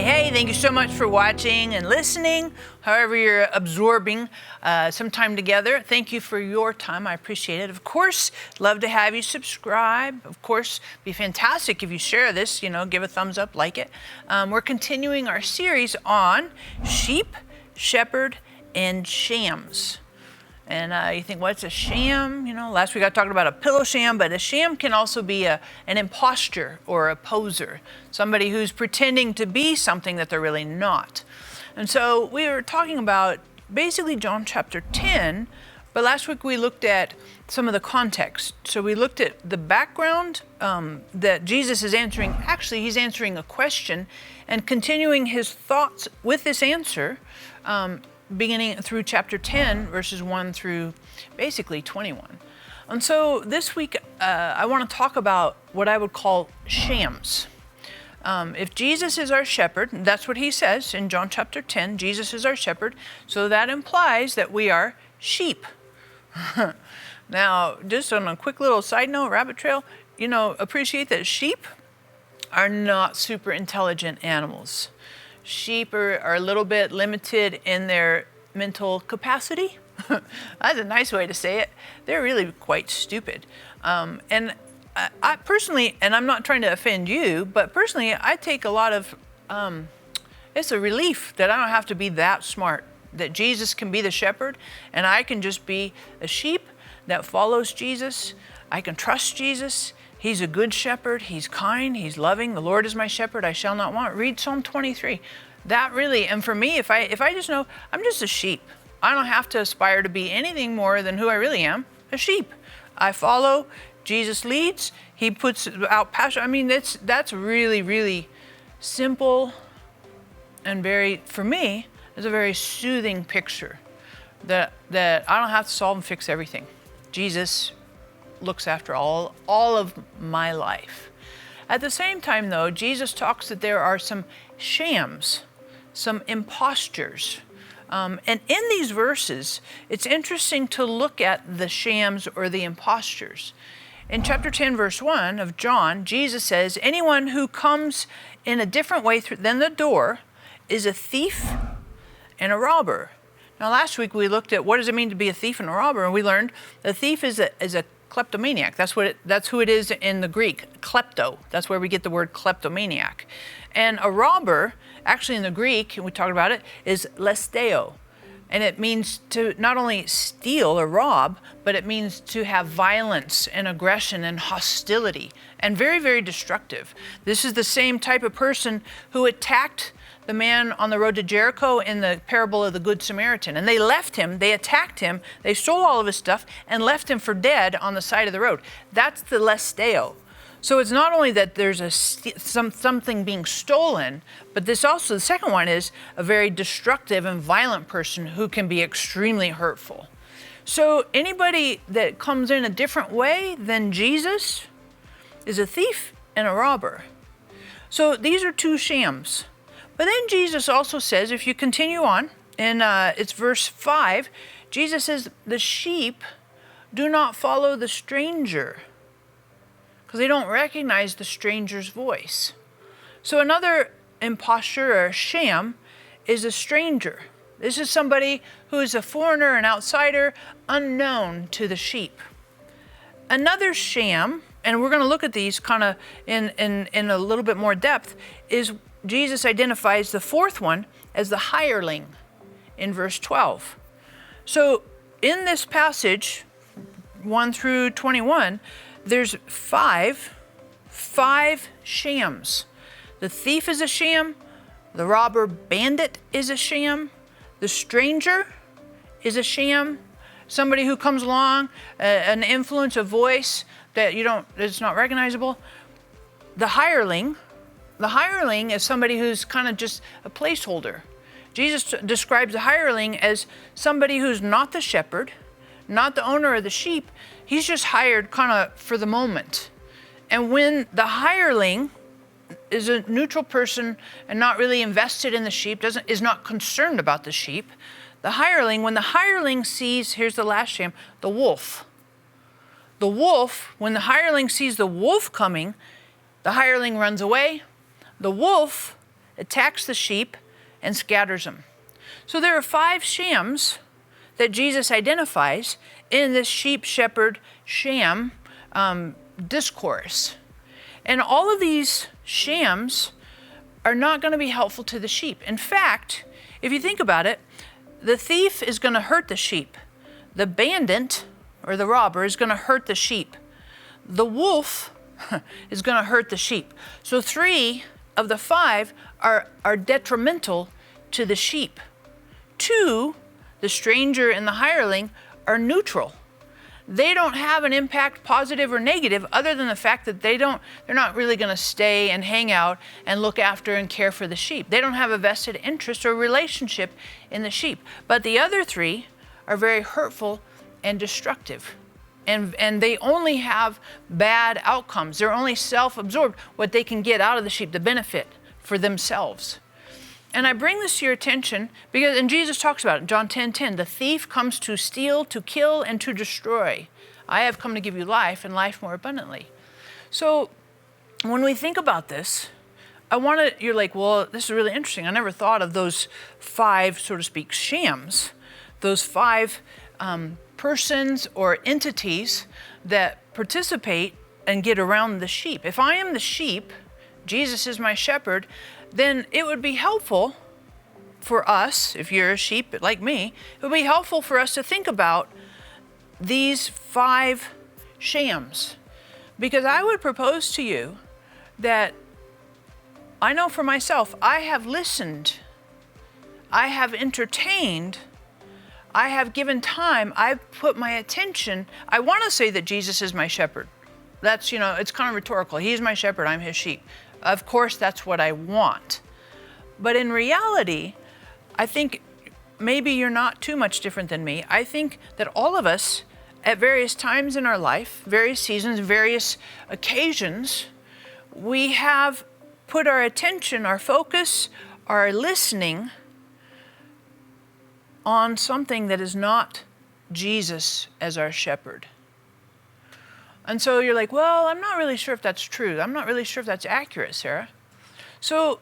Hey, thank you so much for watching and listening, however you're absorbing some time together. Thank you for your time. I appreciate it. Of course, love to have you subscribe. Of course, be fantastic if you share this, give a thumbs up, like it. We're continuing our series on sheep, shepherd, and shams. And you think, what's a sham? Last week I talked about a pillow sham, but a sham can also be an impostor or a poser, somebody who's pretending to be something that they're really not. And so we were talking about basically John chapter 10, but last week we looked at some of the context. So we looked at the background that Jesus is answering. Actually, he's answering a question and continuing his thoughts with this answer, beginning through chapter 10, verses 1 through basically 21. And so this week, I want to talk about what I would call shams. If Jesus is our shepherd, that's what he says in John chapter 10, Jesus is our shepherd, so that implies that we are sheep. Now, just on a quick little side note, rabbit trail, appreciate that sheep are not super intelligent animals. Sheep are a little bit limited in their mental capacity. That's a nice way to say it. They're really quite stupid. And I personally, and I'm not trying to offend you, but personally, I take a lot of, it's a relief that I don't have to be that smart, that Jesus can be the shepherd, and I can just be a sheep that follows Jesus. I can trust Jesus. He's a good shepherd. He's kind. He's loving. The Lord is my shepherd. I shall not want. Read Psalm 23. That really, and for me, if I just know I'm just a sheep, I don't have to aspire to be anything more than who I really am, a sheep. I follow. Jesus leads. He puts out pasture. I mean, that's really, really simple and for me, it's a very soothing picture that I don't have to solve and fix everything. Jesus looks after all of my life. At the same time, though, Jesus talks that there are some shams, some impostors. And in these verses, it's interesting to look at the shams or the impostors. In chapter 10, verse 1 of John, Jesus says, anyone who comes in a different way than the door is a thief and a robber. Now, last week we looked at what does it mean to be a thief and a robber, and we learned the thief is a kleptomaniac. That's who it is in the Greek, klepto. That's where we get the word kleptomaniac. And a robber, actually in the Greek, and we talked about it, is lesteo. And it means to not only steal or rob, but it means to have violence and aggression and hostility, and very, very destructive. This is the same type of person who attacked the man on the road to Jericho in the parable of the Good Samaritan. And they left him, they attacked him, they stole all of his stuff and left him for dead on the side of the road. That's the lesteo. So it's not only that there's something being stolen, but this also, the second one is a very destructive and violent person who can be extremely hurtful. So anybody that comes in a different way than Jesus is a thief and a robber. So these are two shams. But then Jesus also says, if you continue on, in it's verse 5, Jesus says, the sheep do not follow the stranger, because they don't recognize the stranger's voice. So another impostor or sham is a stranger. This is somebody who is a foreigner, an outsider, unknown to the sheep. Another sham, and we're going to look at these kind of in a little bit more depth, is Jesus identifies the fourth one as the hireling in verse 12. So in this passage, 1 through 21, there's five shams. The thief is a sham, the robber bandit is a sham, the stranger is a sham, somebody who comes along, an influence, a voice that it's not recognizable. The hireling is somebody who's kind of just a placeholder. Jesus describes the hireling as somebody who's not the shepherd, not the owner of the sheep. He's just hired kind of for the moment. And when the hireling is a neutral person and not really invested in the sheep, is not concerned about the sheep, when the hireling sees, here's the last sham, the wolf. When the hireling sees the wolf coming, the hireling runs away. The wolf attacks the sheep, and scatters them. So there are 5 shams that Jesus identifies in this sheep-shepherd sham discourse. And all of these shams are not going to be helpful to the sheep. In fact, if you think about it, the thief is going to hurt the sheep. The bandit or the robber is going to hurt the sheep. The wolf is going to hurt the sheep. So 3 of the 5 are detrimental to the sheep. 2, the stranger and the hireling, are neutral. They don't have an impact, positive or negative, other than the fact that they're not really going to stay and hang out and look after and care for the sheep. They don't have a vested interest or relationship in the sheep. But the other 3 are very hurtful and destructive. And they only have bad outcomes. They're only self-absorbed, what they can get out of the sheep, the benefit for themselves. And I bring this to your attention because, and Jesus talks about it in John 10:10, the thief comes to steal, to kill, and to destroy. I have come to give you life and life more abundantly. So when we think about this, you're like, well, this is really interesting. I never thought of those 5, so to speak, shams, those 5 persons or entities that participate and get around the sheep. If I am the sheep, Jesus is my shepherd, then it would be helpful for us, if you're a sheep like me, it would be helpful for us to think about these 5 shams. Because I would propose to you that I know for myself, I have listened, I have entertained, I have given time, I've put my attention. I want to say that Jesus is my shepherd. That's, it's kind of rhetorical. He's my shepherd, I'm his sheep. Of course, that's what I want. But in reality, I think maybe you're not too much different than me. I think that all of us, at various times in our life, various seasons, various occasions, we have put our attention, our focus, our listening on something that is not Jesus as our shepherd. And so you're like, well, I'm not really sure if that's true. I'm not really sure if that's accurate, Sarah. So,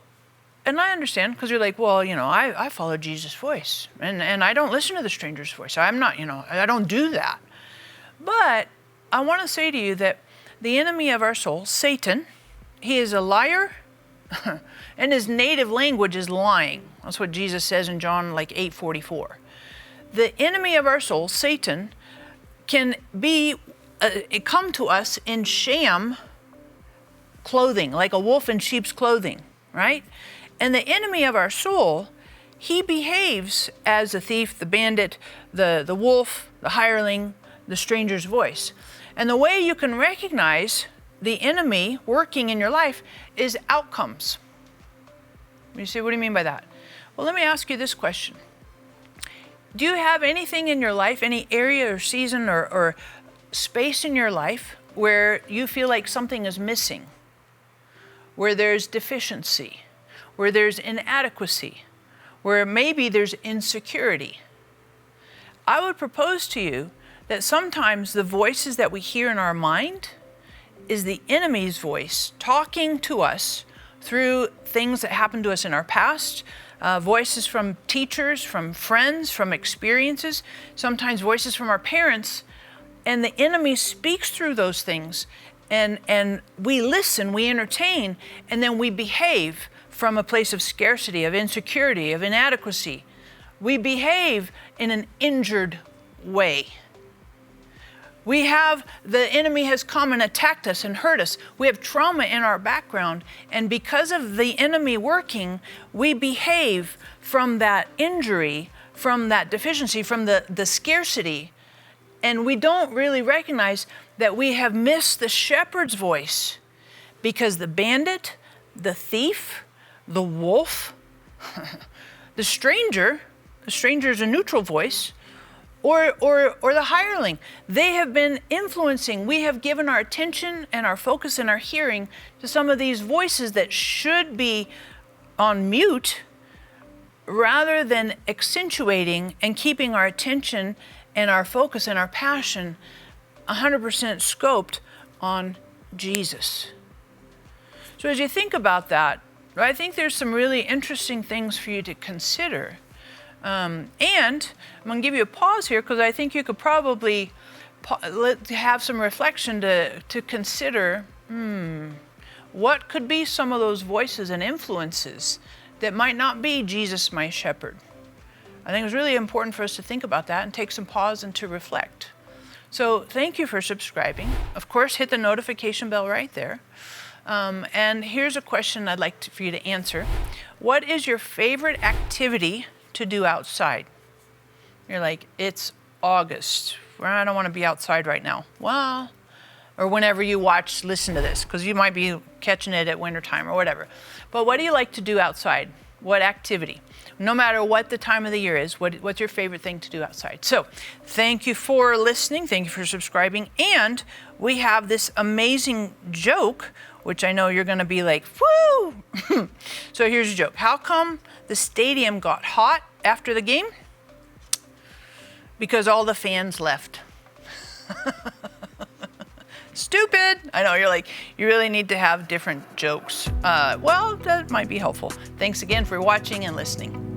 and I understand, because you're like, well, I follow Jesus' voice, and I don't listen to the stranger's voice. I'm not, I don't do that. But I want to say to you that the enemy of our soul, Satan, he is a liar, and his native language is lying. That's what Jesus says in John 8:44. The enemy of our soul, Satan, can come to us in sham clothing, like a wolf in sheep's clothing, right? And the enemy of our soul, he behaves as the thief, the bandit, the wolf, the hireling, the stranger's voice. And the way you can recognize the enemy working in your life is outcomes. You say, what do you mean by that? Well, let me ask you this question. Do you have anything in your life, any area or season or space in your life where you feel like something is missing, where there's deficiency, where there's inadequacy, where maybe there's insecurity? I would propose to you that sometimes the voices that we hear in our mind is the enemy's voice talking to us through things that happened to us in our past, voices from teachers, from friends, from experiences, sometimes voices from our parents. And the enemy speaks through those things, and we listen, we entertain, and then we behave from a place of scarcity, of insecurity, of inadequacy. We behave in an injured way. The enemy has come and attacked us and hurt us. We have trauma in our background, and because of the enemy working, we behave from that injury, from that deficiency, from the scarcity. And we don't really recognize that we have missed the shepherd's voice, because the bandit, the thief, the wolf, the stranger is a neutral voice, or the hireling, they have been influencing. We have given our attention and our focus and our hearing to some of these voices that should be on mute, rather than accentuating and keeping our attention and our focus and our passion 100% scoped on Jesus. So as you think about that, But I think there's some really interesting things for you to consider. And I'm going to give you a pause here because I think you could probably have some reflection to consider what could be some of those voices and influences that might not be Jesus, my shepherd. I think it's really important for us to think about that and take some pause and to reflect. So thank you for subscribing. Of course, hit the notification bell right there. And here's a question I'd like for you to answer. What is your favorite activity to do outside? You're like, it's August. I don't want to be outside right now. Well, or whenever you listen to this, because you might be catching it at wintertime or whatever. But what do you like to do outside? What activity? No matter what the time of the year is, what's your favorite thing to do outside? So thank you for listening. Thank you for subscribing. And we have this amazing joke, which I know you're going to be like, woo! So here's a joke. How come the stadium got hot after the game? Because all the fans left. Stupid. I know, you're like, you really need to have different jokes. Well, that might be helpful. Thanks again for watching and listening.